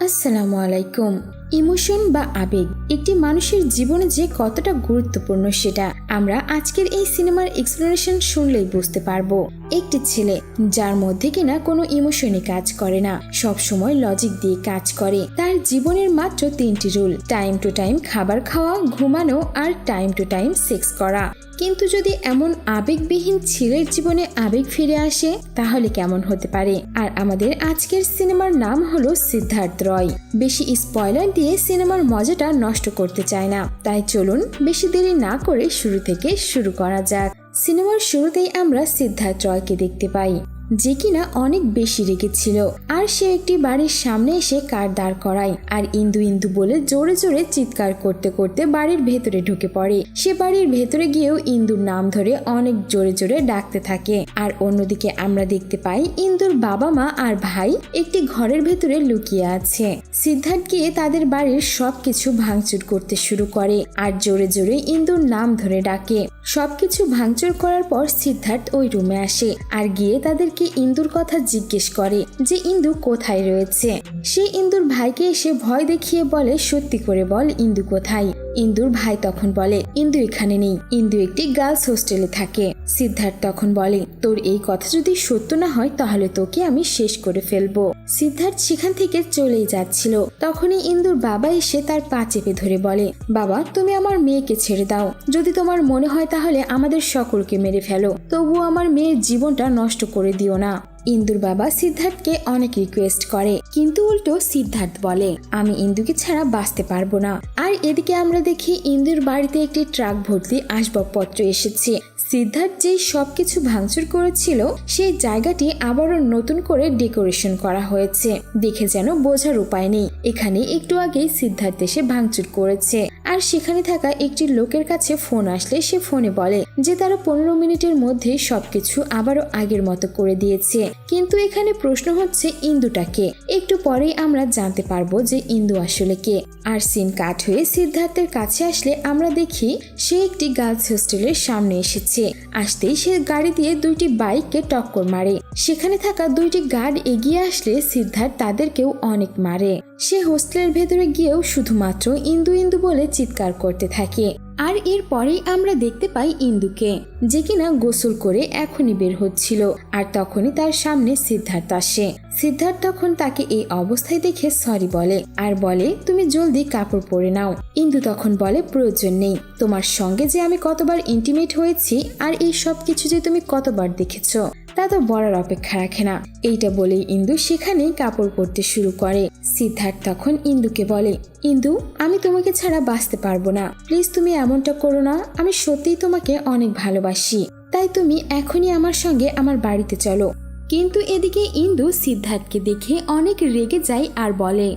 আসসালামু আলাইকুম। ইমোশন বা আবেগ একটি মানুষের জীবনে যে কতটা গুরুত্বপূর্ণ সেটা আমরা আজকের এই সিনেমার এক্সপ্লেনেশন শুনলেই বুঝতে পারবো। একটি ছেলে যার মধ্যে কিনা কোনো ইমোশনই কাজ করে না, সব সময় লজিক দিয়ে কাজ করে। তার জীবনের মাত্র 3টি রুল: টাইম টু টাইম খাবার খাওয়া, ঘুমানো আর টাইম টু টাইম সেক্স করা। কিন্তু যদি এমন আবেগবিহীন ছেলের জীবনে আবেগ ফিরে আসে তাহলে কেমন হতে পারে? আর আমাদের আজকের সিনেমার নাম হলো সিদ্ধার্থ রয়। বেশি স্পয়লার দিয়ে সিনেমার মজাটা নষ্ট করতে চায় না, তাই চলুন বেশি দেরি না করে শুরু থেকে শুরু করা যাক। সিনেমার শুরুতেই আমরা সিদ্ধার্থ রয়কে দেখতে পাই, যে কিনা অনেক বেশি রেগেছিল। আর সে একটি বাড়ির সামনে এসে কার দাঁড় করায় আর ইন্দু ইন্দু বলে জোরে জোরে চিৎকার করতে করতে বাড়ির ভেতরে ঢুকে পড়ে। সে বাড়ির ভেতরে গিয়েও ইন্দুর নাম ধরে অনেক জোরে জোরে ডাকতে থাকে। আর অন্যদিকে আমরা দেখতে পাই ইন্দুর বাবা মা আর ভাই একটি ঘরের ভেতরে লুকিয়ে আছে। সিদ্ধার্থ গিয়ে তাদের বাড়ির সবকিছু ভাঙচুর করতে শুরু করে আর জোরে জোরে ইন্দুর নাম ধরে ডাকে। সবকিছু ভাঙচুর করার পর সিদ্ধার্থ ওই রুমে আসে আর গিয়ে তাদের ইন্দুর কথা জিজ্ঞেস করে যে ইন্দু কোথায় রয়েছে। সে ইন্দুর ভাইকে এসে ভয় দেখিয়ে বলে, সত্যি করে বল ইন্দু কোথায়। ইন্দুর ভাই তখন বলে, ইন্দু এখানে নেই, ইন্দু একটি গার্লস হোস্টেলে থাকে। সিদ্ধার্থ তখন বলে, তোর এই কথা যদি সত্য না হয় তাহলে তোকে আমি শেষ করে ফেলবো। সিদ্ধার্থ সেখান থেকে চলেই যাচ্ছিল, তখনই ইন্দুর বাবা এসে তার পা চেপে ধরে বলে, বাবা তুমি আমার মেয়েকে ছেড়ে দাও, যদি তোমার মনে হয় তাহলে আমাদের সকলকে মেরে ফেলো, তবুও আমার মেয়ের জীবনটা নষ্ট করে দিও না। ইন্দুর বাবা সিদ্ধার্থকে অনেক রিকোয়েস্ট করে, কিন্তু উল্টো সিদ্ধার্থ বলে, আমি ইন্দুকে ছাড়া বাঁচতে পারবো না। আর এদিকে আমরা দেখি ইন্দুর বাড়িতে একটি ট্রাক ভর্তি আসবাবপত্র এসেছে। সিদ্ধার্থ যে সবকিছু ভাঙচুর করেছিল সেই জায়গাটি আবারও নতুন করে ডেকোরেশন করা হয়েছে, দেখে যেন বোঝার উপায় নেই এখানে একটু আগেই সিদ্ধার্থ এসে ভাঙচুর করেছে। আর সেখানে থাকা একটি লোকের কাছে ফোন আসলে সে ফোনে বলে যে তারা 15 মিনিটের মধ্যে সবকিছু আবারও আগের মতো করে দিয়েছে। কিন্তু এখানে প্রশ্ন হচ্ছে ইন্দুটাকে। একটু পরেই আমরা জানতে পারবো যে ইন্দু আসলে কে। আর সিন কাট হয়ে সিদ্ধার্থের কাছে আসলে আমরা দেখি সে একটি গার্লস হোস্টেলের সামনে এসেছে। আসতেই সে গাড়ি দিয়ে 2টি বাইককে টক্কর মারে। সেখানে থাকা 2টি গার্ড এগিয়ে আসলে সিদ্ধার্থ তাদেরকেও অনেক মারে। সে হোস্টেলের ভেতরে গিয়েও শুধুমাত্র ইন্দু ইন্দু বলে চিৎকার করতে থাকে। আর এরপরেই আমরা দেখতে পাই ইন্দুকে, যে কিনা গোসল করে এখনই বের হচ্ছিল। আর তখনই তার সামনে সিদ্ধার্থ আসে। সিদ্ধার্থ তখন তাকে এই অবস্থায় দেখে সরি বলে আর বলে, তুমি জলদি কাপড় পরে নাও। ইন্দু তখন বলে, প্রয়োজন নেই, তোমার সঙ্গে যে আমি কতবার ইন্টিমেট হয়েছি আর এই সব কিছু যে তুমি কতবার দেখেছো তা তো বলার অপেক্ষা রাখে না। এইটা বলেই ইন্দু সেখানেই কাপড় পরতে শুরু করে। সিদ্ধার্থ তখন ইন্দুকে বলে, ইন্দু আমি তোমাকে ছাড়া বাঁচতে পারবো না, প্লিজ তুমি এমনটা করো না, আমি সত্যিই তোমাকে অনেক ভালোবাসি, তাই তুমি এখনই আমার সঙ্গে আমার বাড়িতে চলো। কিন্তু এদিকে ইন্দু সিদ্ধার্থকে দেখে অনেক রেগে যায় আর বলে,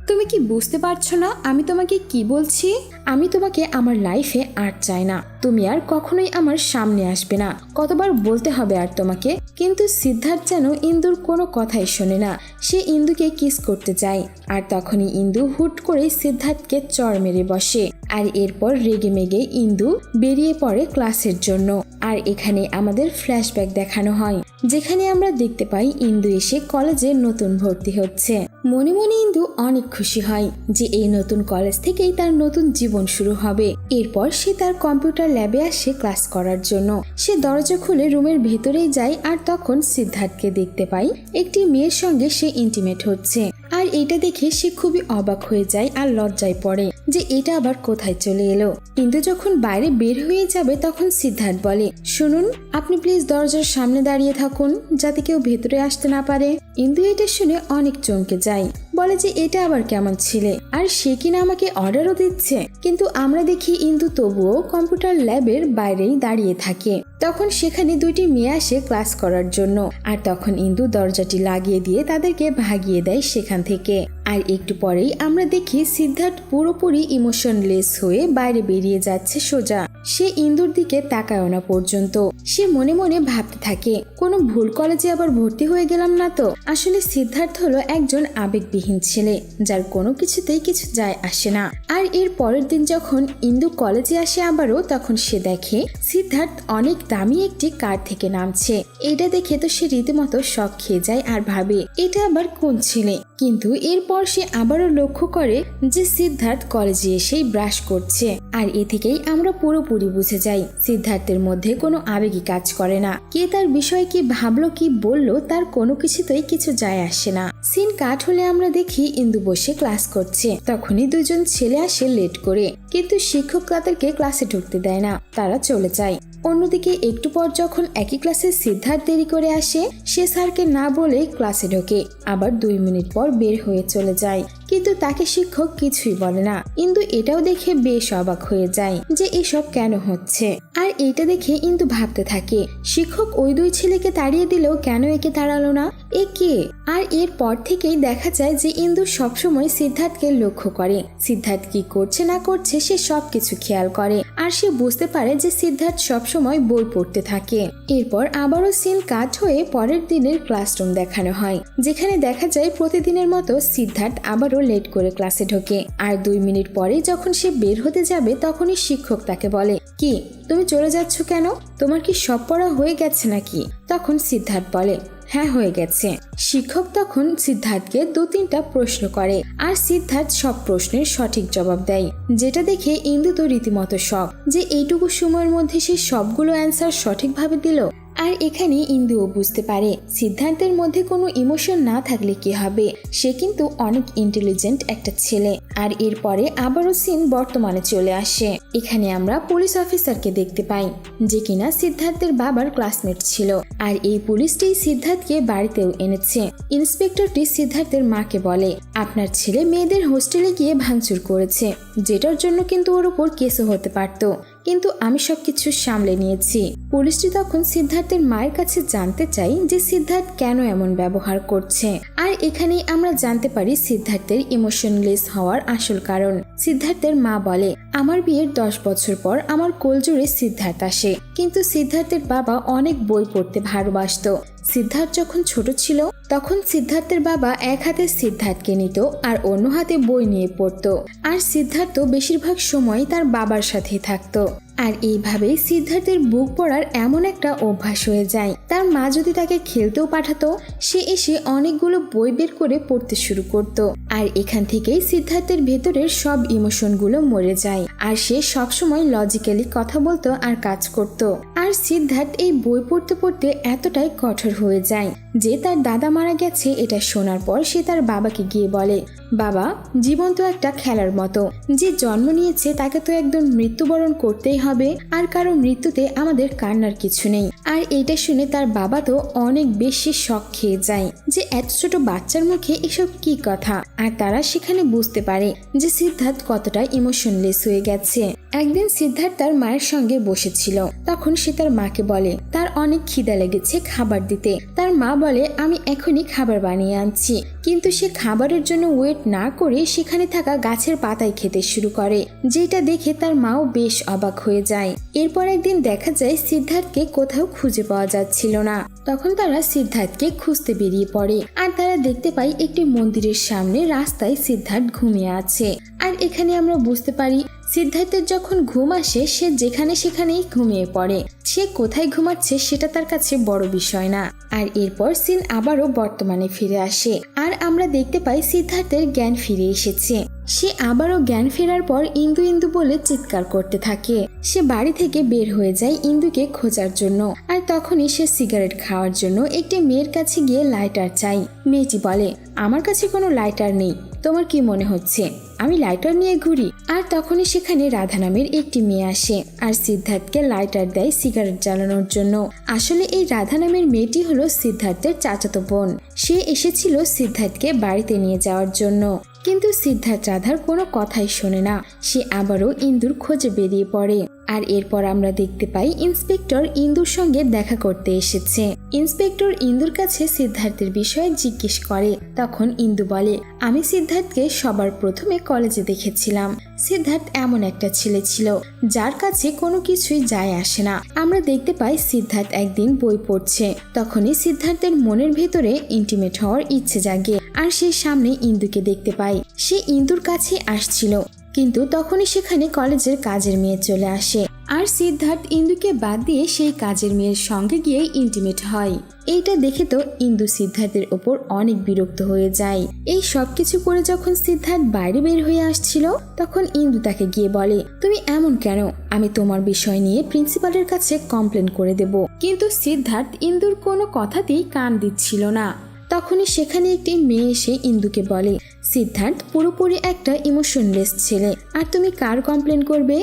তুমি কি বুঝতে পারছো না আমি তোমাকে কি বলছি? আমি তোমাকে আমার লাইফে আর চাই না, তুমি আর কখনোই আমার সামনে আসবে না, কতবার বলতে হবে আর তোমাকে? কিন্তু সিদ্ধার্থ যেন ইন্দুর কোনো কথাই শোনে না। সে ইন্দুকে কিস করতে যায় আর তখনই ইন্দু হুট করে সিদ্ধার্থকে চড় মেরে বসে। আর এরপর রেগে মেগে ইন্দু বেরিয়ে পড়ে ক্লাসের জন্য। আর এখানে আমাদের ফ্ল্যাশব্যাক দেখানো হয়, যেখানে আমরা দেখতে পাই ইন্দু এসে কলেজে নতুন ভর্তি হচ্ছে। মনে মনে ইন্দু অনেক খুশি হয় যে এই নতুন কলেজ থেকেই তার নতুন জীবন শুরু হবে। এরপর সে তার কম্পিউটার ল্যাবে আসে ক্লাস করার জন্য। সে দরজা খুলে রুমের ভেতরেই যায় আর তখন সিদ্ধার্থকে দেখতে পাই একটি মেয়ের সঙ্গে সে ইন্টিমেট হচ্ছে। আর এটা দেখে সে খুবই অবাক হয়ে যায় আর লজ্জায় পড়ে যে এটা আবার কোথায় চলে এলো। কিন্তু যখন বাইরে বের হয়ে যাবে তখন সিদ্ধার্থ বলে, শুনুন আপনি প্লিজ দরজার সামনে দাঁড়িয়ে থাকুন যাতে কেউ ভেতরে আসতে না পারে। ইন্দু এটা শুনে অনেক চমকে যায়, বলে যে এটা আবার কেমন ছেলে, আর সে কিনা আমাকে অর্ডারও দিচ্ছে। কিন্তু আমরা দেখি ইন্দু তবুও কম্পিউটার ল্যাবের বাইরেই দাঁড়িয়ে থাকে। তখন সেখানে 2টি মেয়ে আসে ক্লাস করার জন্য। আর তখন ইন্দু দরজাটি লাগিয়ে দিয়ে তাদেরকে ভাগিয়ে দেয় সেখান থেকে। আর একটু পরেই আমরা দেখি সিদ্ধার্থ পুরোপুরি ইমোশনলেস হয়ে বাইরে বেরিয়ে যাচ্ছে সোজা। সে ইন্দুর দিকে তাকায় না পর্যন্ত। সে মনে মনে ভাবতে থাকে, কোনো ভুল কলেজে আবার ভর্তি হয়ে গেলাম না তো? আসলে সিদ্ধার্থ হলো একজন আবেগবিহীন ছেলে যার কোনো কিছুতেই কিছু যায় আসে না। আর এর পরের দিন যখন ইন্দু কলেজে আসে আবারও, তখন সে দেখে সিদ্ধার্থ অনেক দামি একটি কার থেকে নামছে। এটা দেখে তো সে রীতিমতো শক খেয়ে যায় আর ভাবে এটা আবার কোন ছেলে, কিন্তু এরপর সে আবারও লক্ষ্য করে যে সিদ্ধার্থ কলেজে এসেই ব্রাশ করছে। আর এ থেকেই আমরা পুরোপুরি বুঝে যাই সিদ্ধার্থের মধ্যে কোনো আবেগই কাজ করে না। কে তার বিষয়ে কি ভাবলো কি বললো তার কোনো কিছুতেই কিছু যায় আসে না। সিন কাট হলে আমরা দেখি ইন্দু বসে ক্লাস করছে। তখনই দুজন ছেলে আসে লেট করে, কিন্তু শিক্ষক তাদেরকে ক্লাসে ঢুকতে দেয় না, তারা চলে যায়। অন্যদিকে একটু পর যখন একই ক্লাসে সিদ্ধার্থ দেরি করে আসে, সে স্যারকে না বলে ক্লাসে ঢোকে, আবার 2 মিনিট পর বের হয়ে চলে যায়, কিন্তু তাকে শিক্ষক কিছুই বলে না। ইন্দু এটাও দেখে বেশ অবাক হয়ে যায় যে এসব কেন হচ্ছে। আর এইটা দেখে ইন্দু ভাবতে থাকে শিক্ষক ওই 2 ছেলেকে তাড়িয়ে দিলেও কেন একে তাড়ালো না, এ কে? আর এরপর থেকেই দেখা যায় যে ইন্দু সবসময় সিদ্ধার্থকে লক্ষ্য করে। সিদ্ধার্থ কি করছে না করছে সে সবকিছু খেয়াল করে, আর সে বুঝতে পারে যে সিদ্ধার্থ সবসময় বই পড়তে থাকে। এরপর আবারও সিন কাট হয়ে পরের দিনের ক্লাসরুম দেখানো হয়, যেখানে দেখা যায় প্রতিদিনের মতো সিদ্ধার্থ আবারও লেট করে ক্লাসে ঢোকে। আর 2 মিনিট পরে যখন সে বের হতে যাবে তখনই শিক্ষক তাকে বলে, কি তুমি চলে যাচ্ছ কেন? তোমার কি সব পড়া হয়ে গেছে নাকি? তখন সিদ্ধার্থ বলে, হ্যাঁ হয়ে গেছে। শিক্ষক তখন সিদ্ধার্থকে 2-3টা প্রশ্ন করে, আর সিদ্ধার্থ সব প্রশ্নের সঠিক জবাব দেয়, যেটা দেখে ইন্দু তো রীতিমতো শক যে এইটুকু সময়ের মধ্যে সে সবগুলো অ্যান্সার সঠিকভাবে দিল। আর এখানে ইন্দুও বুঝতে পারে সিদ্ধার্থের মধ্যে কোনো ইমোশন না থাকলে কি হবে, সে কিন্তু অনেক ইন্টেলিজেন্ট একটা ছেলে। আর এরপরে আবারও সিন বর্তমানে চলে আসে। এখানে আমরা পুলিশ অফিসারকে দেখতে পাই, যে কিনা সিদ্ধার্থের বাবার ক্লাসমেট ছিল। আর এই পুলিশটি সিদ্ধার্থকে বাড়িতেও এনেছে। ইন্সপেক্টরটি সিদ্ধার্থের মাকে বলে, আপনার ছেলে মেয়েদের হোস্টেলে গিয়ে ভাঙচুর করেছে, যেটার জন্য কিন্তু ওর উপর কেসও হতে পারত, কিন্তু আমি সবকিছু সামলে নিয়েছি। পুলিশটি তখন সিদ্ধার্থের মায়ের কাছে জানতে চাই যে সিদ্ধার্থ কেন এমন ব্যবহার করছে। আর এখানেই আমরা জানতে পারি সিদ্ধার্থের ইমোশনলেস হওয়ার আসল কারণ। সিদ্ধার্থের মা বলে, আমার বিয়ের 10 বছর পর আমার কোলজোড়ে সিদ্ধার্থ আসে, কিন্তু সিদ্ধার্থের বাবা অনেক বই পড়তে ভালোবাসত। সিদ্ধার্থ যখন ছোট ছিল তখন সিদ্ধার্থের বাবা এক হাতে সিদ্ধার্থকে নিত আর অন্য হাতে বই নিয়ে পড়তো, আর সিদ্ধার্থ বেশিরভাগ সময় তার বাবার সাথেই থাকতো। আর এইভাবেই সিদ্ধার্থের বুক পড়ার এমন একটা অভ্যাস হয়ে যায়, তার মা যদি তাকে খেলতেও পাঠাতো সে এসে অনেকগুলো বই বের করে পড়তে শুরু করত। আর এখান থেকেই সিদ্ধার্থের ভেতরের সব ইমোশনগুলো মরে যায়, আর সে সবসময় লজিক্যালি কথা বলতো আর কাজ করত। আর সিদ্ধার্থ এই বই পড়তে পড়তে এতটাই কঠোর হয়ে যায় যে তার দাদা মারা গেছে এটা শোনার পর সে তার বাবাকে গিয়ে বলে, বাবা, জীবন তো একটা খেলার মতো, যে জন্ম নিয়েছে তাকে তো একদম মৃত্যুবরণ করতেই হবে, আর কারো মৃত্যুতে আমাদের কান্নার কিছু নেই। আর এটা শুনে তার বাবা তো অনেক বেশি শক খেয়ে যায় যে এত ছোট বাচ্চার মুখে এসব কি কথা। আর তারা সেখানে বুঝতে পারে যে সিদ্ধার্থ কতটা ইমোশনলেস হয়ে গেছে। একদিন সিদ্ধার্থ তার মায়ের সঙ্গে বসেছিল, তখন সে তার মাকে বলে তার অনেক খিদা লেগেছে, খাবার দিতে। তার মা বলে, আমি এখনই খাবার বানিয়ে আনছি, কিন্তু সে খাবারের জন্য ওয়েট না করে সেখানে থাকা গাছের পাতায় খেতে শুরু করে, যেটা দেখে তার মাও বেশ অবাক হয়ে যায়। এরপর একদিন দেখা যায় সিদ্ধার্থকে কোথাও খুঁজে পাওয়া যাচ্ছিল না, তখন তারা সিদ্ধার্থকে খুঁজতে বেরিয়ে পড়ে। আর তারা দেখতে পায় একটি মন্দিরের সামনে রাস্তায় সিদ্ধার্থ ঘুমিয়ে আছে। আর এখানে আমরা বুঝতে পারি সিদ্ধার্থের যখন ঘুম আসে সে যেখানে সেখানেই ঘুমিয়ে পড়ে, সে কোথায় ঘুমাচ্ছে সেটা তার কাছে বড় বিষয় না। আর এরপর সিন আবারও বর্তমানে ফিরে আসে, আর আমরা দেখতে পাই সিদ্ধার্থের জ্ঞান ফিরে এসেছে। সে আবারও জ্ঞান ফেরার পর ইন্দু ইন্দু বলে চিৎকার করতে থাকে। সে বাড়ি থেকে বের হয়ে যায় ইন্দুকে খোঁজার জন্য। আর তখনই সে সিগারেট খাওয়ার জন্য একটি মেয়ের কাছে গিয়ে লাইটার চাই। মেয়েটি বলে, আমার কাছে কোনো লাইটার নেই, তোমার কি মনে হচ্ছে আমি লাইটার নিয়ে ঘুরি? আর তখনই সেখানে রাধা নামের একটি মেয়ে আসে আর সিদ্ধার্থকে লাইটার দেয় সিগারেট জ্বালানোর জন্য। আসলে এই রাধা নামের মেয়েটি হলো সিদ্ধার্থের চাচাতো বোন। সে এসেছিল সিদ্ধার্থকে বাড়িতে নিয়ে যাওয়ার জন্য, কিন্তু সিদ্ধার্থ রাধার কোনো কথাই শোনে না। সে আবারও ইন্দুর খোঁজে বেরিয়ে পড়ে। আর এরপর আমরা দেখতে পাই ইন্সপেক্টর ইন্দুর সঙ্গে দেখা করতে এসেছে। ইন্সপেক্টর ইন্দুর কাছে সিদ্ধার্থের বিষয়ে জিজ্ঞেস করে। তখন ইন্দু বলে, আমি সিদ্ধার্থকে সবার প্রথমে কলেজে দেখেছিলাম। সিদ্ধার্থ এমন একটা ছেলে ছিল যার কাছে কোনো কিছুই যায় আসে না। আমরা দেখতে পাই সিদ্ধার্থ একদিন বই পড়ছে, তখনই সিদ্ধার্থের মনের ভেতরে ইন্টিমেট হওয়ার ইচ্ছে জাগে। আর সে সামনে ইন্দুকে দেখতে পায়, সে ইন্দুর কাছে আসছিল, কিন্তু তখনই সেখানে কলেজের কাজের মেয়ে চলে আসে। আর সিদ্ধার্থ ইন্দুকে বাদ দিয়ে সেই কাজের মেয়ের সঙ্গে গিয়ে ইন্টিমেট হয়। এইটা দেখে তো ইন্দু সিদ্ধার্থের ওপর অনেক বিরক্ত হয়ে যায়। এই সবকিছু করে যখন সিদ্ধার্থ বাইরে বের হয়ে আসছিল তখন ইন্দু তাকে গিয়ে বলে, তুমি এমন কেন? আমি তোমার বিষয় নিয়ে প্রিন্সিপালের কাছে কমপ্লেন করে দেব। কিন্তু সিদ্ধার্থ ইন্দুর কোনো কথাতেই কান দিচ্ছিল না। তখনই সেখানে একটি মেয়ে এসে ইন্দুকে বলে, সিদ্ধার্থ পুরোপুরি একটা ইমোশনলেস ছেলে, আর তুমি কার কমপ্লেন করবে?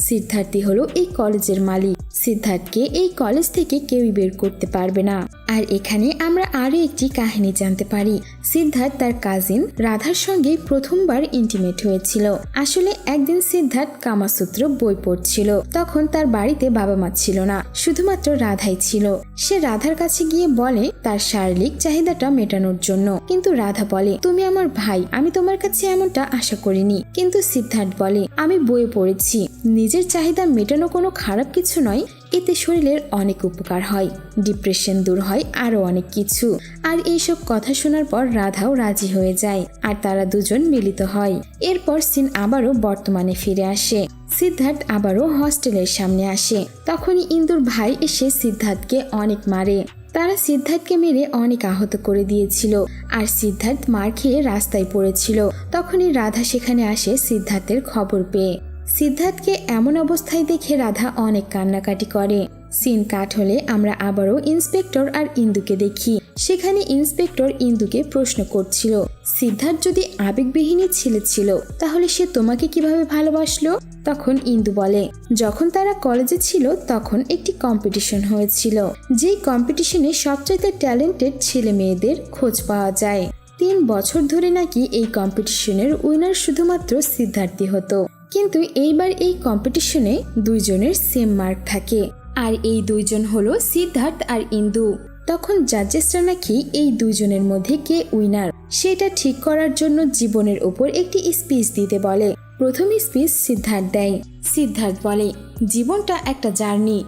সিদ্ধার্থই হলো এই কলেজের মালিক। সিদ্ধার্থকে এই কলেজ থেকে কেউই বের করতে পারবে না। আর এখানে আমরা আরো একটি কাহিনী জানতে পারি। সিদ্ধার্থ তার কাজিন রাধার সঙ্গে প্রথমবার ইন্টিমেট হয়েছিল। আসলে একদিন সিদ্ধার্থ কামাসূত্র বই পড়ছিল। তখন তার বাড়িতে বাবা মা ছিল না, শুধুমাত্র রাধাই ছিল। সে রাধার কাছে গিয়ে বলে তার শারীরিক চাহিদাটা মেটানোর জন্য। কিন্তু রাধা বলে, তুমি আমার ভাই, আমি তোমার কাছে এমনটা আশা করিনি। কিন্তু সিদ্ধার্থ বলে, আমি বইয়ে পড়েছি, নিজের চাহিদা মেটানো কোনো খারাপ কিছু নয়, এতে শরীরের অনেক উপকার হয়, ডিপ্রেশন দূর হয়, আরো অনেক কিছু। আর এইসব কথা শোনার পর রাধাও রাজি হয়ে যায় আর তারা দুজন মিলিত হয়। এরপর সিন আবারও বর্তমানে ফিরে আসে। সিদ্ধার্থ আবারও হস্টেলের সামনে আসে। তখনই ইন্দুর ভাই এসে সিদ্ধার্থকে অনেক মারে। তারা সিদ্ধার্থকে মেরে অনেক আহত করে দিয়েছিল আর সিদ্ধার্থ মার খেয়ে রাস্তায় পড়েছিল। তখনই রাধা সেখানে আসে সিদ্ধার্থের খবর পেয়ে। সিদ্ধার্থকে এমন অবস্থায় দেখে রাধা অনেক কান্নাকাটি করে। সিন কাট হলে আমরা আবারও ইন্সপেক্টর আর ইন্দুকে দেখি। সেখানে ইন্সপেক্টর ইন্দুকে প্রশ্ন করছিল, সিদ্ধার্থ যদি আবেগবিহীন ছেলে ছিল তাহলে সে তোমাকে কিভাবে ভালোবাসলো? তখন ইন্দু বলে, যখন তারা কলেজে ছিল তখন একটি কম্পিটিশন হয়েছিল, যেই কম্পিটিশনে সবচাইতে ট্যালেন্টেড ছেলে মেয়েদের খোঁজ পাওয়া যায়। 3 বছর ধরে নাকি এই কম্পিটিশনের উইনার শুধুমাত্র সিদ্ধার্থই হতো। কিন্তু এইবার এই কম্পিটিশনে দুইজনের সেম মার্ক থাকে, আর এই দুইজন হলো সিদ্ধার্থ আর ইন্দু। তখন জাজেসরা নাকি এই দুইজনের মধ্যে কে উইনার সেটা ঠিক করার জন্য জীবনের উপর একটি স্পিচ দিতে বলে। প্রথম স্পিচ সিদ্ধার্থ দেয়। সিদ্ধার্থ বলে, জীবনটা একটা জার্নি,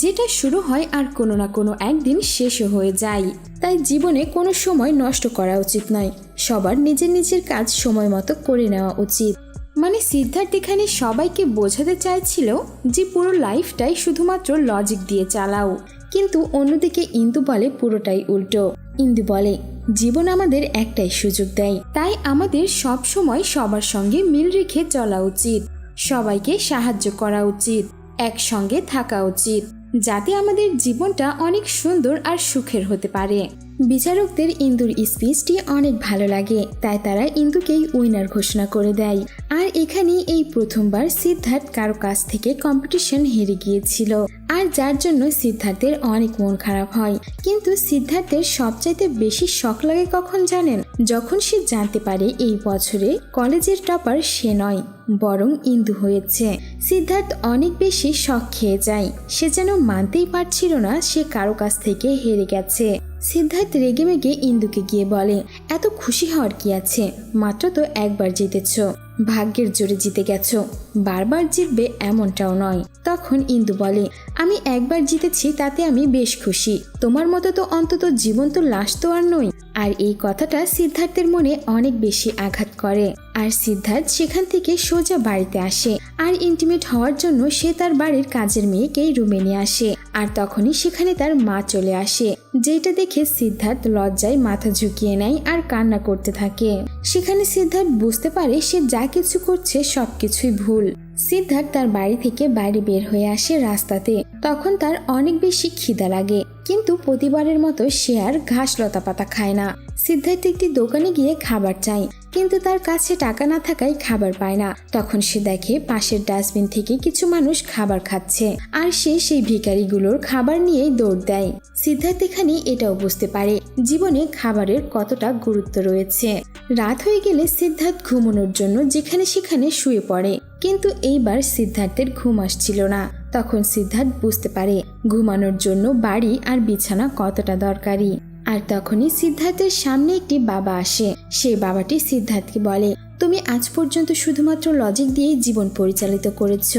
যেটা শুরু হয় আর কোনো না কোনো একদিন শেষও হয়ে যায়। তাই জীবনে কোনো সময় নষ্ট করা উচিত নয়, সবার নিজের নিজের কাজ সময় মতো করে নেওয়া উচিত। মানে সিদ্ধার্থ এখানে সবাইকে বোঝাতে চাইছিল যে পুরো লাইফটাই শুধুমাত্র লজিক দিয়ে চালাও। কিন্তু অন্যদিকে ইন্দু বলে পুরোটাই উল্টো। ইন্দু বলে, জীবন আমাদের একটাই সুযোগ দেয়, তাই আমাদের সব সময় সবার সঙ্গে মিল রেখে চলা উচিত, সবাইকে সাহায্য করা উচিত, একসঙ্গে থাকা উচিত, যাতে আমাদের জীবনটা অনেক সুন্দর আর সুখের হতে পারে। বিচারকদের ইন্দুর স্পিচটি অনেক ভালো লাগে, তাই তারা ইন্দুকেই উইনার ঘোষণা করে দেয়। আর এখানে এই প্রথমবার সিদ্ধার্থ কারো কাছ থেকে কম্পিটিশন হেরে গিয়েছিল, আর যার জন্য সিদ্ধার্থের অনেক মন খারাপ হয়। কিন্তু সিদ্ধার্থের সবচাইতে বেশি শখ লাগে কখন জানেন? যখন সে জানতে পারে এই বছরে কলেজের টপার সে নয়, বরং ইন্দু হয়েছে। সিদ্ধার্থ অনেক বেশি শখ খেয়ে যায়, সে যেন মানতেই পারছিল না সে কারো কাছ থেকে হেরে গেছে। সিদ্ধার্থ রেগে মেগে ইন্দুকে গিয়ে বলে, এত খুশি হওয়ার কি আছে, মাত্র তো একবার জিতেছ, ভাগ্যের জোরে জিতে গেছো, বারবার জিতবে এমনটাও নয়। তখন ইন্দু বলে, আমি একবার জিতেছি তাতে আমি বেশ খুশি, তোমার মতো তো অন্তত জীবন্ত লাশ তো আর নই। আর এই কথাটা সিদ্ধার্থের মনে অনেক বেশি আঘাত করে। আর সিদ্ধার্থ সেখান থেকে সোজা বাড়িতে আসে, আর ইন্টিমেট হওয়ার জন্য সে তার বাড়ির কাজের মেয়েকেই রুমে নিয়ে আসে। আর তখনই সেখানে তার মা চলে আসে, যেটা দেখে সিদ্ধার্থ লজ্জায় মাথা ঝুঁকিয়ে নেয় আর কান্না করতে থাকে। সেখানে সিদ্ধার্থ বুঝতে পারে সে যা কিছু করছে সবকিছুই ভুল। সিদ্ধার্থ তার বাড়ি থেকে বাইরে বের হয়ে আসে রাস্তাতে। তখন তার অনেক বেশি খিদা লাগে, কিন্তু প্রতিবারের মতো সে আর ঘাস লতা পাতা খায় না। সিদ্ধার্থ একটি দোকানে গিয়ে খাবার চায়, কিন্তু তার কাছে টাকা না থাকায় খাবার পায় না। তখন সে দেখে পাশের ডাস্টবিন থেকে কিছু মানুষ খাবার খাচ্ছে, আর সে সেই ভিখারিগুলোর খাবার নিয়েই দৌড় দেয়। সিদ্ধার্থ এখানে এটাও বুঝতে পারে জীবনে খাবারের কতটা গুরুত্ব রয়েছে। রাত হয়ে গেলে সিদ্ধার্থ ঘুমানোর জন্য যেখানে সেখানে শুয়ে পড়ে, কিন্তু এইবার সিদ্ধার্থের ঘুম আসছিল না। তখন সিদ্ধার্থ বুঝতে পারে ঘুমানোর জন্য বাড়ি আর বিছানা কতটা দরকারি। আর তখনই সিদ্ধার্থের সামনে একটি বাবা আসে। সেই বাবাটি সিদ্ধার্থকে বলে, তুমি আজ পর্যন্ত শুধুমাত্র লজিক দিয়ে জীবন পরিচালিত করেছ,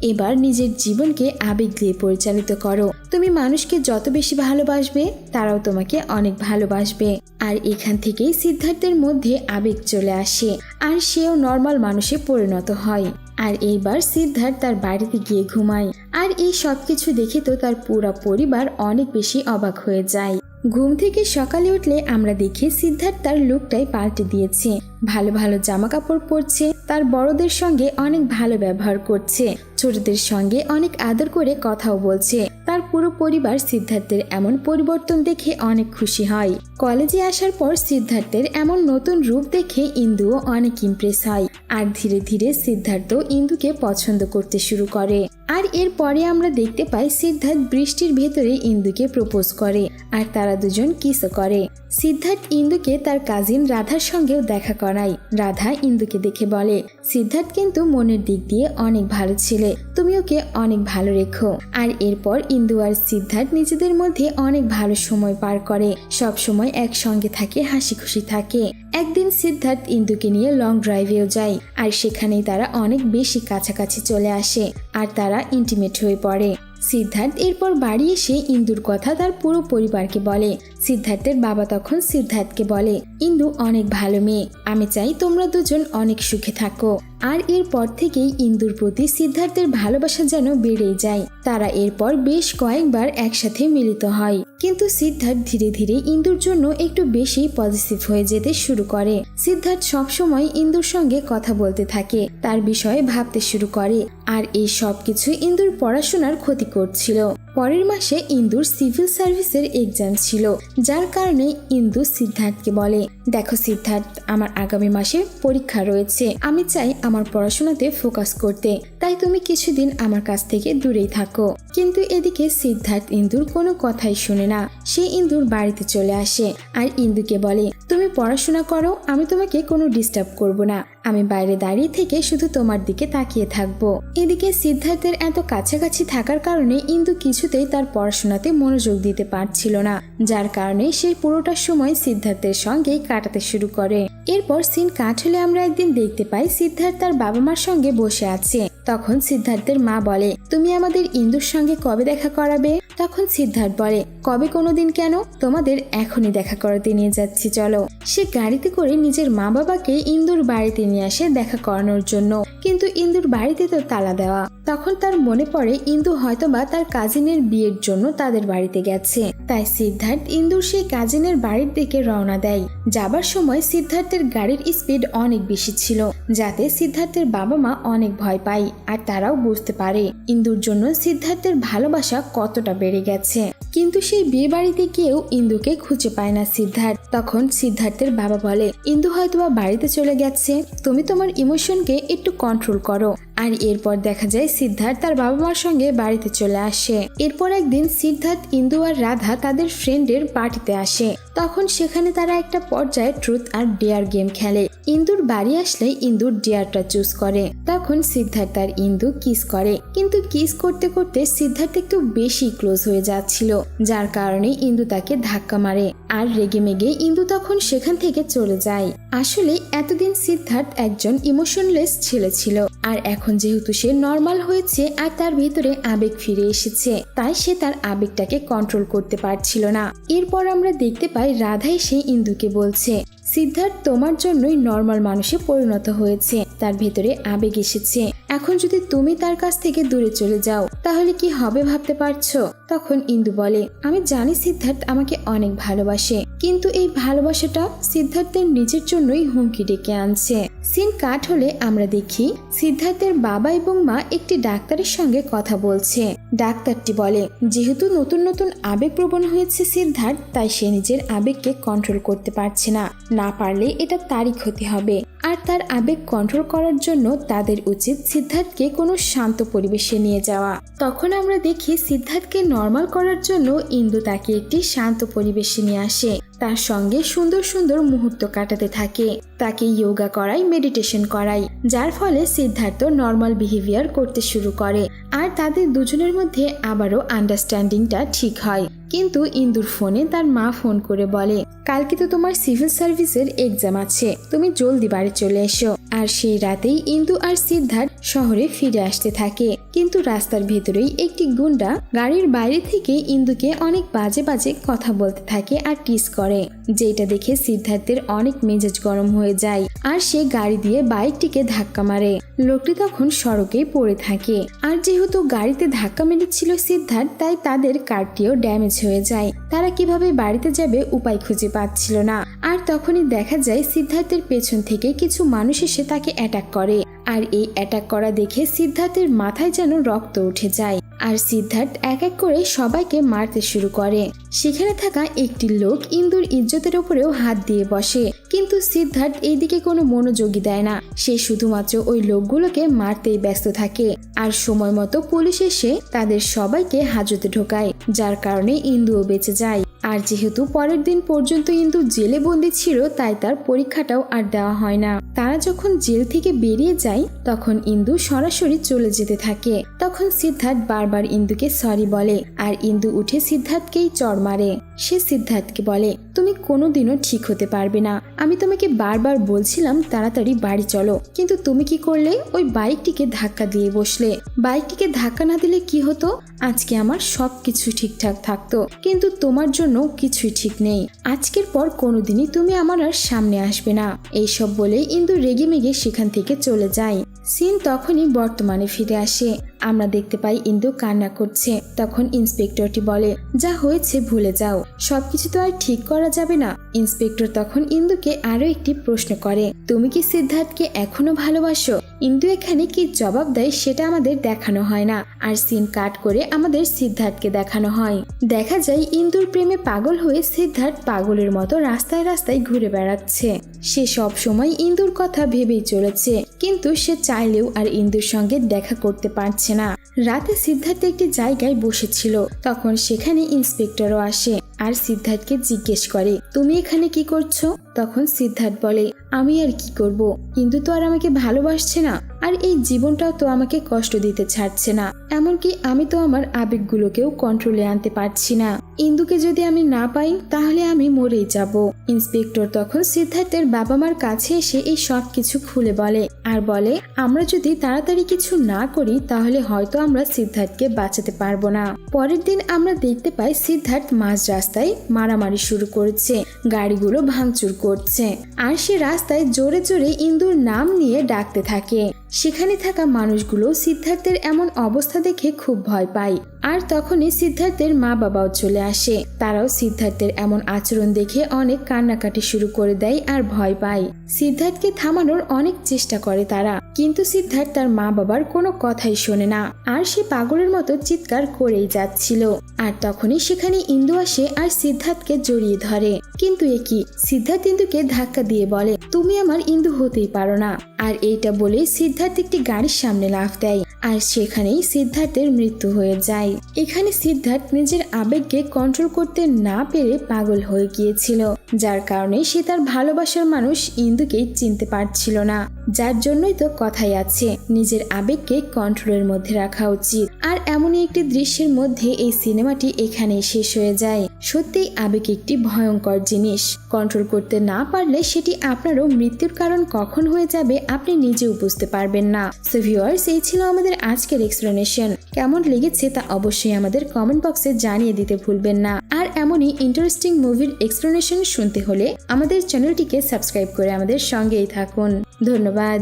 এবার নিজের জীবনকে আবেগ দিয়ে পরিচালিত করো। তুমি মানুষকে যত বেশি ভালোবাসবে তারাও তোমাকে অনেক ভালোবাসবে। আর এখান থেকেই সিদ্ধার্থের মধ্যে আবেগ চলে আসে, আর সেও নর্মাল মানুষে পরিণত হয়। আর এইবার সিদ্ধার্থ তার বাড়িতে গিয়ে ঘুমায়। আর এই সবকিছু দেখে তো তার পুরো পরিবার অনেক বেশি অবাক হয়ে যায়। ঘুম থেকে সকালে উঠলে আমরা দেখি সিদ্ধার্থ তার লুকটাই পাল্টে দিয়েছে। ভালো ভালো জামা কাপড় পরছে, তার বড়দের সঙ্গে অনেক ভালো ব্যবহার করছে, ছোটদের সঙ্গে অনেক আদর করে কথাও বলছে। তার পুরো পরিবার সিদ্ধার্থের এমন পরিবর্তন দেখে অনেক খুশি হয়। কলেজে আসার পর সিদ্ধার্থের এমন নতুন রূপ দেখে ইন্দুও অনেক ইমপ্রেস হয়। আর ধীরে ধীরে সিদ্ধার্থ ইন্দুকে পছন্দ করতে শুরু করে। আর এরপরে আমরা দেখতে পাই সিদ্ধার্থ বৃষ্টির ভেতরে ইন্দুকে প্রপোজ করে আর তারা দুজন কিসও করে। সিদ্ধার্থ ইন্দুকে তার কাজিন রাধার সঙ্গেও দেখা করায়। রাধা ইন্দুকে দেখে বলে, সিদ্ধার্থ কিন্তু মনের দিক দিয়ে অনেক ভালো ছেলে, তুমি ওকে অনেক ভালো রেখো। আর এরপর ইন্দু আর সিদ্ধার্থ নিজেদের মধ্যে অনেক ভালো সময় পার করে, সব সময় একসঙ্গে থাকে, হাসি খুশি থাকে। একদিন সিদ্ধার্থ ইন্দুকে নিয়ে লং ড্রাইভেও যায় আর সেখানেই তারা অনেক বেশি কাছাকাছি চলে আসে আর তারা ইন্টিমেট হয়ে পড়ে। সিদ্ধার্থ এরপর বাড়ি এসে ইন্দুর কথা তার পুরো পরিবারকে বলে। সিদ্ধার্থের বাবা তখন সিদ্ধার্থকে বলে, ইন্দু অনেক ভালো মেয়ে, আমি চাই তোমরা দুজন অনেক সুখে থাকো। আর এরপর থেকেই ইন্দুর প্রতি সিদ্ধার্থের ভালোবাসা যেন বেড়েই যায়। তারা এরপর বেশ কয়েকবার একসাথে মিলিত হয়। কিন্তু সিদ্ধার্থ ধীরে ধীরে ইন্দুর জন্য একটু বেশি পজিটিভ হয়ে যেতে শুরু করে। সিদ্ধার্থ সবসময় ইন্দুর সঙ্গে কথা বলতে থাকে, তার বিষয়ে ভাবতে শুরু করে। আর এই সব কিছু ইন্দুর পড়াশোনার ক্ষতি করছিল। পরের মাসে ইন্দুর সিভিল সার্ভিসের এক্সাম ছিল, যার কারণে ইন্দু সিদ্ধার্থকে বলে, দেখো সিদ্ধার্থ, আমার আগামী মাসে পরীক্ষা রয়েছে, আমি চাই আমার পড়াশোনাতে ফোকাস করতে, তাই তুমি কিছুদিন আমার কাছ থেকে দূরেই থাকো। কিন্তু এদিকে সিদ্ধার্থ ইন্দুর কোনো কথাই শুনে না। সে ইন্দুর বাড়িতে চলে আসে আর ইন্দুকে বলে, তুমি পড়াশোনা করো, আমি তোমাকে কোনো ডিস্টার্ব করব না, আমি বাইরে দাঁড়িয়ে থেকে শুধু তোমার দিকে তাকিয়ে থাকবো। এদিকে সিদ্ধার্থের এত কাছাকাছি থাকার কারণে ইন্দু কিছুতেই তার পড়াশোনাতে মনোযোগ দিতে পারছিল না, যার কারণে সে পুরোটা সময় সিদ্ধার্থের সঙ্গেই কাটাতে শুরু করে। এরপর সিন কাট হলে আমরা একদিন দেখতে পাই সিদ্ধার্থ তার বাবা মার সঙ্গে বসে আছে। তখন সিদ্ধার্থের মা বলে, তুমি আমাদের ইন্দুর সঙ্গে কবে দেখা করাবে? তখন সিদ্ধার্থ বলে, কবে কোনোদিন কেন, তোমাদের এখনই দেখা করাতে নিয়ে যাচ্ছি, চলো। সে গাড়িতে করে নিজের মা বাবাকে ইন্দুর বাড়িতে নিয়ে আসে দেখা করানোর জন্য। কিন্তু ইন্দুর বাড়িতে তো তালা দেওয়া। তখন তার মনে পড়ে ইন্দু হয়তোবা তার কাজিনের বিয়ের জন্য তাদের বাড়িতে গেছে। তাই সিদ্ধার্থ ইন্দুর সেই কাজিনের বাড়ির দিকে রওনা দেয়। যাবার সময় সিদ্ধার্থের গাড়ির স্পিড অনেক বেশি ছিল, যাতে সিদ্ধার্থের বাবা মা অনেক ভয় পায় আর তারাও বুঝতে পারে ইন্দুর জন্য সিদ্ধার্থের ভালোবাসা কতটা বেড়ে গেছে। কিন্তু সেই বিয়ে বাড়িতে গিয়েও ইন্দুকে খুঁজে পায় না সিদ্ধার্থ। তখন সিদ্ধার্থের বাবা বলে, ইন্দু হয়তোবা বাড়িতে চলে গেছে, তুমি তোমার ইমোশনকে একটু কন্ট্রোল করো। আর এরপর দেখা যায় সিদ্ধার্থ তার বাবা মার সঙ্গে বাড়িতে চলে আসে। এরপর একদিন সিদ্ধার্থ, ইন্দু আর রাধা তাদের ফ্রেন্ডের পার্টিতে আসে। তখন সেখানে তারা একটা পর্যায়ে ট্রুথ আর ডেয়ার গেম খেলে। ইন্দুর বাড়ি আসলে ইন্দুর ডেয়ারটা চুজ করে। তখন সিদ্ধার্থ আর ইন্দু কিস করে, কিন্তু কিস করতে করতে সিদ্ধার্থ একটু বেশি ক্লোজ হয়ে যাচ্ছিল, যার কারণে ইন্দু তাকে ধাক্কা মারে। আর রেগে মেগে ইন্দু তখন সেখান থেকে চলে যায়। আসলে এতদিন সিদ্ধার্থ একজন ইমোশনলেস ছেলে ছিল, আর এখন যেহেতু সে নর্মাল হয়েছে আর তার ভিতরে আবেগ ফিরে এসেছে, তাই সে তার আবেগটাকে কন্ট্রোল করতে পারছিল না। এরপর আমরা দেখতে পাই রাধা এসে ইন্দুকে বলছে, সিদ্ধার্থ তোমার জন্যই নর্মাল মানুষে পরিণত হয়েছে, তার ভেতরে আবেগ এসেছে, এখন যদি তুমি তার কাছ থেকে দূরে চলে যাও তাহলে কি হবে ভাবতে পারছো? তখন ইন্দু বলে, আমি জানি সিদ্ধার্থ আমাকে অনেক ভালোবাসে, কিন্তু এই ভালোবাসাটা সিদ্ধার্থের নিজের জন্যই হুমকি ডেকে আনছে। সিন কাট হলে আমরা দেখি সিদ্ধার্থের বাবা এবং মা একটি ডাক্তারের সঙ্গে কথা বলছে। ডাক্তারটি বলে, যেহেতু নতুন নতুন আবেগপ্রবণ হয়েছে সিদ্ধার্থ, তাই সে নিজের আবেগকে কন্ট্রোল করতে পারছে না, না পারলে এটা তারই ক্ষতি হবে। আর তার আবেগ কন্ট্রোল করার জন্য তাদের উচিত সিদ্ধার্থকে কোনো শান্ত পরিবেশে নিয়ে যাওয়া। তখন আমরা দেখি সিদ্ধার্থকে নর্মাল করার জন্য ইন্দু তাকে একটি শান্ত পরিবেশে নিয়ে আসে, তার সঙ্গে সুন্দর সুন্দর মুহূর্ত কাটাতে থাকে, তাকে যোগা করায়, মেডিটেশন করায়, যার ফলে সিদ্ধার্থ নর্মাল বিহেভিয়ার করতে শুরু করে। আর তাদের দুজনের মধ্যে আবারও আন্ডারস্ট্যান্ডিংটা ঠিক হয়। কিন্তু ইন্দুর ফোনে তার মা ফোন করে বলে, কালকে তো তোমার সিভিল সার্ভিসের এক্সাম আছে, তুমি জলদি বাড়ি চলে এসো। আর সেই রাতেই ইন্দু আর সিদ্ধার্থ শহরে ফিরে আসতে থাকে। কিন্তু রাস্তার ভেতরেই একটি গুন্ডা গাড়ির বাইরে থেকে ইন্দুকে অনেক বাজে বাজে কথা বলতে থাকে আর টিস করে, যেটা দেখে সিদ্ধার্থের অনেক মেজাজ গরম হয়ে যায় আর সে গাড়ি দিয়ে বাইকটিকে ধাক্কা মারে। লোকটি তখন সড়কেই পড়ে থাকে। আর যেহেতু গাড়িতে ধাক্কা মেরেছিল সিদ্ধার্থ, তাই তাদের কারটিও ড্যামেজ হয়ে যায়। তারা কিভাবে বাড়িতে যাবে উপায় খুঁজে পাচ্ছিল না। আর তখনই দেখা যায় সিদ্ধার্থের পেছন থেকে কিছু মানুষ এসে তাকে অ্যাটাক করে। আর এই অ্যাটাক করা দেখে সিদ্ধার্থের মাথায় যেন রক্ত উঠে যায়। আর সিদ্ধার্থ এক এক করে সবাইকে মারতে শুরু করে। সেখানে থাকা একটি লোক ইন্দুর ইজ্জতের উপরেও হাত দিয়ে বসে, কিন্তু সিদ্ধার্থ এইদিকে কোনো মনোযোগী দেয় না। সে শুধুমাত্র ওই লোকগুলোকে মারতেই ব্যস্ত থাকে। আর সময় মতো পুলিশ এসে তাদের সবাইকে হাজতে ঢোকায়, যার কারণে ইন্দুও বেঁচে যায়। আর যেহেতু পরের দিন পর্যন্ত ইন্দু জেলে বন্দি ছিল, তাই তার পরীক্ষাটাও আর দেওয়া হয় না। তারা যখন জেল থেকে বেরিয়ে যায় তখন ইন্দু সরাসরি চলে যেতে থাকে। তখন সিদ্ধার্থ বারবার ইন্দুকে সরি বলে আর ইন্দু উঠে সিদ্ধার্থকেই চড় মারে। সে সিদ্ধার্থকে বলে, তুমি কোনোদিনও ঠিক হতে পারবে না। আমি তোমাকে বারবার বলছিলাম তাড়াতাড়ি বাড়ি চলো, কিন্তু তুমি কি করলে? ওই বাইকটিকে ধাক্কা দিয়ে বসলে। বাইকটিকে ধাক্কা না দিলে কি হতো? আজকে আমার সবকিছু ঠিকঠাক থাকতো, কিন্তু তোমার জন্য কিছুই ঠিক নেই। আজকের পর কোনোদিনই তুমি আমার আর সামনে আসবে না। এইসব বলে ইন্দু রেগে মেগে সেখান থেকে চলে যায়। সিন তখনই বর্তমানে ফিরে আসে। আমরা দেখতে পাই ইন্দু কান্না করছে। তখন ইন্সপেক্টরটি বলে, যা হয়েছে ভুলে যাও, সবকিছু তো আর ঠিক করা যাবে না। ইন্সপেক্টর তখন ইন্দুকে আরো একটি প্রশ্ন করে, তুমি কি সিদ্ধার্থকে এখনো ভালোবাসো? ইন্দু এখানে কি জবাব দেয় সেটা আমাদের দেখানো হয় না। আর সিন কাট করে আমাদের সিদ্ধার্থকে দেখানো হয়। দেখা যায় ইন্দুর প্রেমে পাগল হয়ে সিদ্ধার্থ পাগলের মতো রাস্তায় রাস্তায় ঘুরে বেড়াচ্ছে। সে সব সময় ইন্দুর কথা ভেবেই চলেছে, কিন্তু সে চাইলেও আর ইন্দুর সঙ্গে দেখা করতে পারছে না। রাতে সিদ্ধার্থ একটি জায়গায় বসেছিল, তখন সেখানে ইন্সপেক্টরও আসে আর সিদ্ধার্থকে জিজ্ঞেস করে, তুমি এখানে কি করছো? তখন সিদ্ধার্থ বলে, আমি আর কি করব, ইন্দু তো আর আমাকে ভালোবাসছে না, আর এই জীবনটাও তো আমাকে কষ্ট দিতে ছাড়ছে না। এমনকি আমি তো আমার আবেগগুলোকেও কন্ট্রোলে আনতে পারছি না। ইন্দুকে যদি আমি না পাই তাহলে আমি মরেই যাব। ইন্সপেক্টর তখন সিদ্ধার্থের বাবা মার কাছে এসে এই সব কিছু খুলে বলে আর বলে, আমরা যদি তাড়াতাড়ি কিছু না করি তাহলে হয়তো আমরা সিদ্ধার্থকে বাঁচাতে পারবো না। পরের দিন আমরা দেখতে পাই সিদ্ধার্থ মাঝ রাস্তায় মারামারি শুরু করেছে, গাড়িগুলো ভাঙচুর করছে। আর সে রাস্তায় জোরে জোরে ইন্দুর নাম নিয়ে ডাকতে থাকে। সেখানে থাকা মানুষগুলো সিদ্ধার্থের এমন অবস্থা দেখে খুব ভয় পায়। আর তখনই সিদ্ধার্থের মা বাবাও চলে আসে। তারাও সিদ্ধার্থের এমন আচরণ দেখে অনেক কান্নাকাটি শুরু করে দেয় আর ভয় পায়। সিদ্ধার্থকে থামানোর অনেক চেষ্টা করে তারা, কিন্তু সিদ্ধার্থ তার মা বাবার কোনো কথাই শোনে না। আর সে পাগলের মতো চিৎকার করেই যাচ্ছিল। আর তখনই সেখানে ইন্দু আসে আর সিদ্ধার্থকে জড়িয়ে ধরে। কিন্তু এ কি? সিদ্ধার্থ ইন্দুকে ধাক্কা দিয়ে বলে, তুমি আমার ইন্দু হতেই পারো না। আর এইটা বলে সিদ্ধার্থ একটি গাড়ির সামনে লাফ দেয় আর সেখানেই সিদ্ধার্থের মৃত্যু হয়ে যায়। এখানে সিদ্ধার্থ নিজের আবেগকে কন্ট্রোল করতে না পেরে পাগল হয়ে গিয়েছিল, যার কারণে সে তার ভালোবাসার মানুষ ইন্দুকেই চিনতে পারছিল না। যার জন্যই তো কথাই আছে, নিজের আবেগকে কন্ট্রোলের মধ্যে রাখা উচিত। আর এমনই একটি দৃশ্যের মধ্যে এই সিনেমাটি এখানেই শেষ হয়ে যায়। সত্যিই আবেগ একটি ভয়ঙ্কর জিনিস, কন্ট্রোল করতে না পারলে সেটি আপনারও মৃত্যুর কারণ কখন হয়ে যাবে আপনি নিজেও বুঝতে পারবেন না। সো ভিউয়ার্স, এই ছিল আমাদের আজকের এক্সপ্লেনেশন। কেমন লেগেছে তা অবশ্যই আমাদের কমেন্ট বক্সে জানিয়ে দিতে ভুলবেন না। আর এমনই ইন্টারেস্টিং মুভির এক্সপ্লেনেশন শুনতে হলে আমাদের চ্যানেলটিকে সাবস্ক্রাইব করে আমাদের সঙ্গেই থাকুন। ধন্যবাদ।